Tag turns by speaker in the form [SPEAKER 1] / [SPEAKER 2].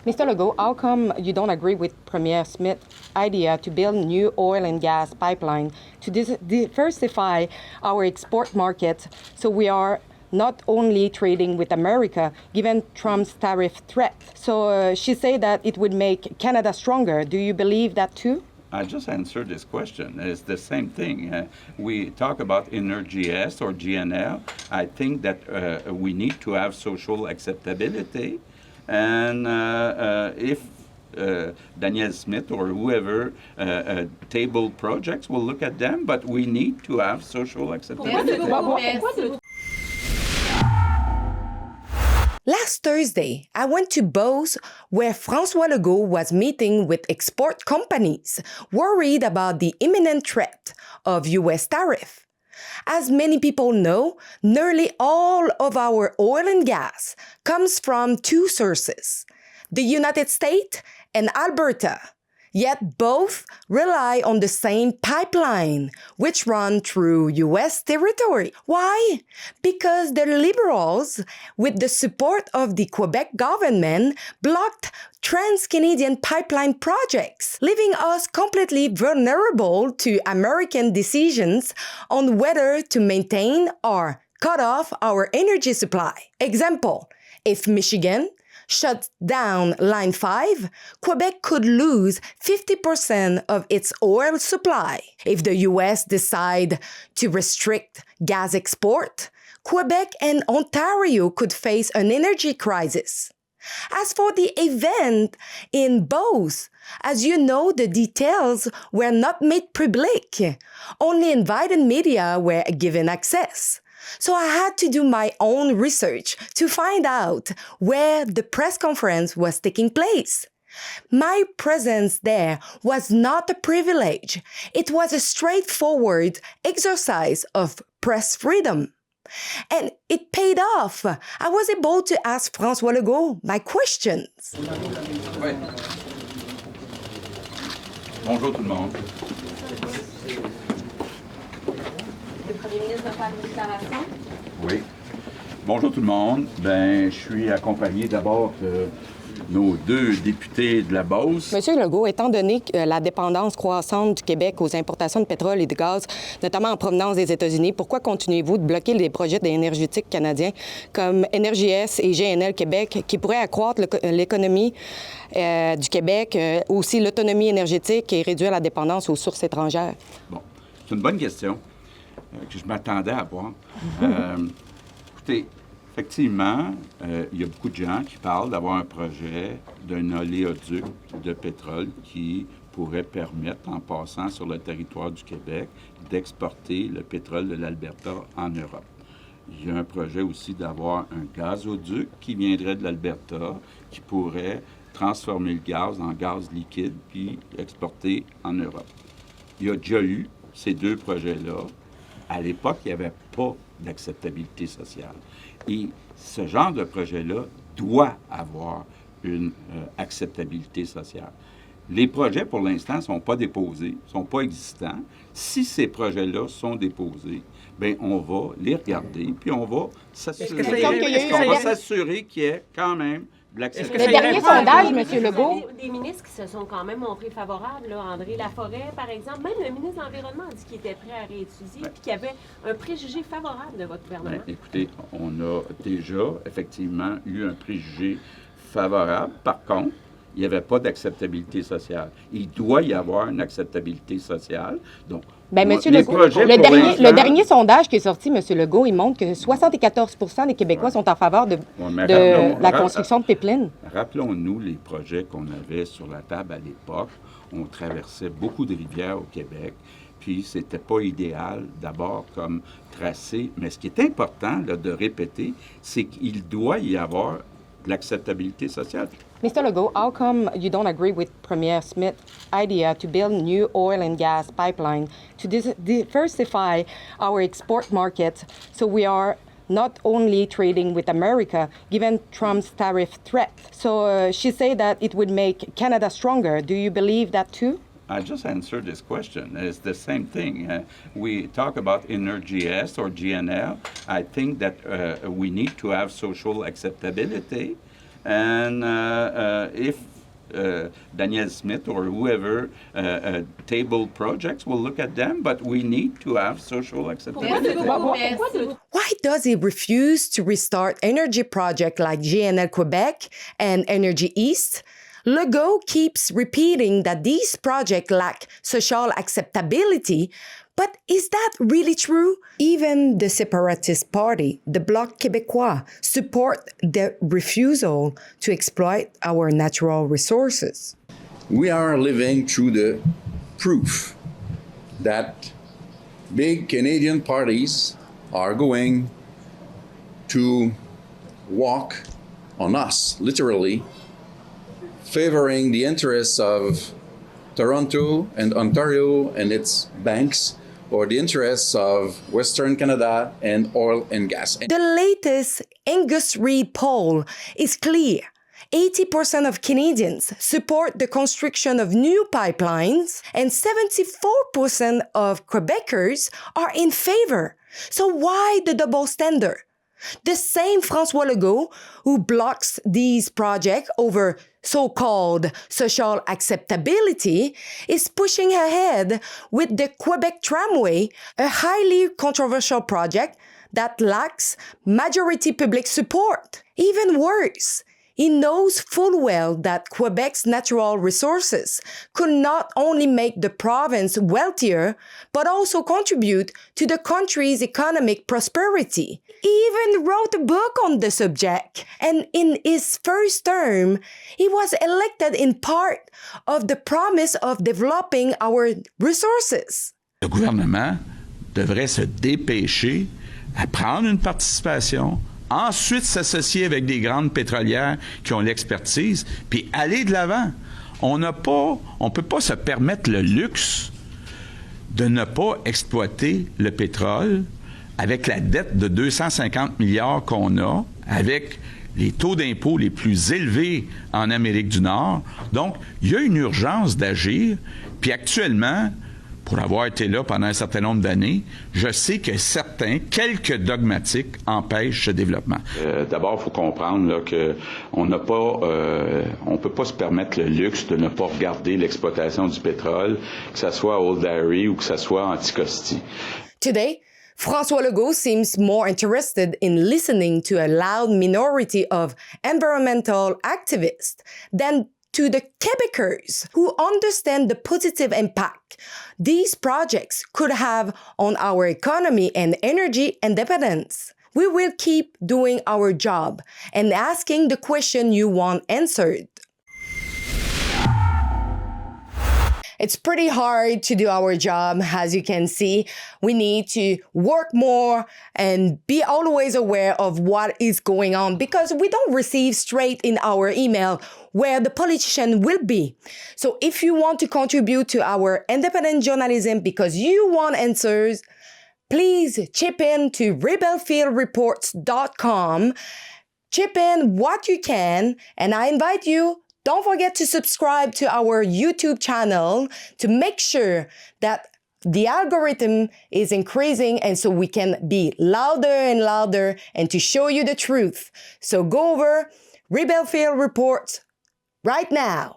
[SPEAKER 1] Mr. Legault, how come you don't agree with Premier Smith's idea to build new oil and gas pipeline to diversify our export market so we are not only trading with America, given Trump's tariff threat? So she said that it would make Canada stronger. Do you believe that too?
[SPEAKER 2] I just answered this question. It's the same thing. We talk about EnerGS or GNL. I think that we need to have social acceptability. And if Daniel Smith or whoever table projects, will look at them, but we need to have social acceptability.
[SPEAKER 3] Last Thursday, I went to Beauce, where François Legault was meeting with export companies worried about the imminent threat of U.S. tariff. As many people know, nearly all of our oil and gas comes from two sources, the United States and Alberta. Yet both rely on the same pipeline, which run through U.S. territory. Why? Because the Liberals, with the support of the Quebec government, blocked Trans-Canadian pipeline projects, leaving us completely vulnerable to American decisions on whether to maintain or cut off our energy supply. Example, if Michigan shut down Line 5, Quebec could lose 50% of its oil supply. If the U.S. decide to restrict gas export, Quebec and Ontario could face an energy crisis. As for the event in Beauce, as you know, the details were not made public. Only invited media were given access. So I had to do my own research to find out where the press conference was taking place. My presence there was not a privilege. It was a straightforward exercise of press freedom. And it paid off. I was able to ask François Legault my questions.
[SPEAKER 2] Oui. Bonjour tout le monde.
[SPEAKER 4] Le premier ministre va faire une déclaration.
[SPEAKER 2] Oui. Bonjour tout le monde. Je suis accompagné d'abord de nos deux députés de la Beauce.
[SPEAKER 1] Monsieur Legault, étant donné la dépendance croissante du Québec aux importations de pétrole et de gaz, notamment en provenance des États-Unis, pourquoi continuez-vous de bloquer les projets énergétiques canadiens comme EnerGS et GNL Québec qui pourraient accroître l'économie du Québec, aussi l'autonomie énergétique et réduire la dépendance aux sources étrangères?
[SPEAKER 2] Bon, c'est une bonne question que je m'attendais à voir. Écoutez, effectivement, il y a beaucoup de gens qui parlent d'avoir un projet d'un oléoduc de pétrole qui pourrait permettre, en passant sur le territoire du Québec, d'exporter le pétrole de l'Alberta en Europe. Il y a un projet aussi d'avoir un gazoduc qui viendrait de l'Alberta, qui pourrait transformer le gaz en gaz liquide puis exporter en Europe. Il y a déjà eu ces deux projets-là. À l'époque, il n'y avait pas d'acceptabilité sociale. Et ce genre de projet-là doit avoir une acceptabilité sociale. Les projets, pour l'instant, ne sont pas déposés, ne sont pas existants. Si ces projets-là sont déposés, bien, on va les regarder, puis on va s'assurer qu'il y ait quand même de l'acceptabilité.
[SPEAKER 1] Le dernier sondage, M. Legault...
[SPEAKER 4] Des ministres qui se sont quand même montrés favorables, là, André Laforêt, par exemple, même le ministre de l'Environnement a dit qu'il était prêt à réétudier, puis qu'il y avait un préjugé favorable de votre gouvernement.
[SPEAKER 2] Bien, écoutez, on a déjà, effectivement, eu un préjugé favorable. Par contre, il n'y avait pas d'acceptabilité sociale. Il doit y avoir une acceptabilité sociale. Donc,
[SPEAKER 1] Monsieur Legault, le dernier sondage qui est sorti, M. Legault, il montre que 74 des Québécois sont en faveur de la construction de pipelines.
[SPEAKER 2] Rappelons-nous les projets qu'on avait sur la table à l'époque. On traversait beaucoup de rivières au Québec, puis c'était pas idéal, d'abord, comme tracé. Mais ce qui est important là, de répéter, c'est qu'il doit y avoir de l'acceptabilité sociale.
[SPEAKER 1] Mr. Legault, how come you don't agree with Premier Smith's idea to build new oil and gas pipeline to diversify our export market so we are not only trading with America, given Trump's tariff threat? So she said that it would make Canada stronger. Do you believe that too?
[SPEAKER 2] I just answered this question. It's the same thing. We talk about EnerGS or GNL. I think that we need to have social acceptability. and if Daniel Smith or whoever table projects, will look at them, but we need to have social acceptability.
[SPEAKER 3] Why does he refuse to restart energy projects like GNL Quebec and Energy East? Legault keeps repeating that these projects lack social acceptability, but is that really true? Even the separatist party, the Bloc Québécois, support the refusal to exploit our natural resources.
[SPEAKER 5] We are living through the proof that big Canadian parties are going to walk on us, literally, favoring the interests of Toronto and Ontario and its banks, or the interests of Western Canada and oil and gas.
[SPEAKER 3] The latest Angus Reid poll is clear. 80% of Canadians support the construction of new pipelines, and 74% of Quebecers are in favor. So why the double standard? The same François Legault, who blocks these projects over so-called social acceptability, is pushing ahead with the Quebec Tramway, a highly controversial project that lacks majority public support. Even worse, he knows full well that Quebec's natural resources could not only make the province wealthier, but also contribute to the country's economic prosperity. He even wrote a book on the subject, and in his first term, he was elected in part of the promise of developing our resources.
[SPEAKER 6] Le gouvernement devrait se dépêcher à prendre une participation, ensuite s'associer avec des grandes pétrolières qui ont l'expertise, puis aller de l'avant. On ne peut pas se permettre le luxe de ne pas exploiter le pétrole avec la dette de 250 milliards qu'on a, avec les taux d'impôt les plus élevés en Amérique du Nord. Donc, il y a une urgence d'agir, puis actuellement, pour avoir été là pendant un certain nombre d'années, je sais que quelques dogmatiques empêchent ce développement.
[SPEAKER 2] D'abord, il faut comprendre là, qu'on n'a pas, on peut pas se permettre le luxe de ne pas regarder l'exploitation du pétrole, que ce soit à Old Dairy ou que ce soit à Anticosti.
[SPEAKER 3] Today, François Legault seems more interested in listening to a loud minority of environmental activists than to the Quebecers who understand the positive impact these projects could have on our economy and energy independence. We will keep doing our job and asking the question you want answered. It's pretty hard to do our job, as you can see. We need to work more and be always aware of what is going on because we don't receive straight in our email where the politician will be. So if you want to contribute to our independent journalism because you want answers, please chip in to rebelfieldreports.com. Chip in what you can, and I invite you, don't forget to subscribe to our YouTube channel to make sure that the algorithm is increasing and so we can be louder and louder and to show you the truth. So go over Rebelfield Reports right now.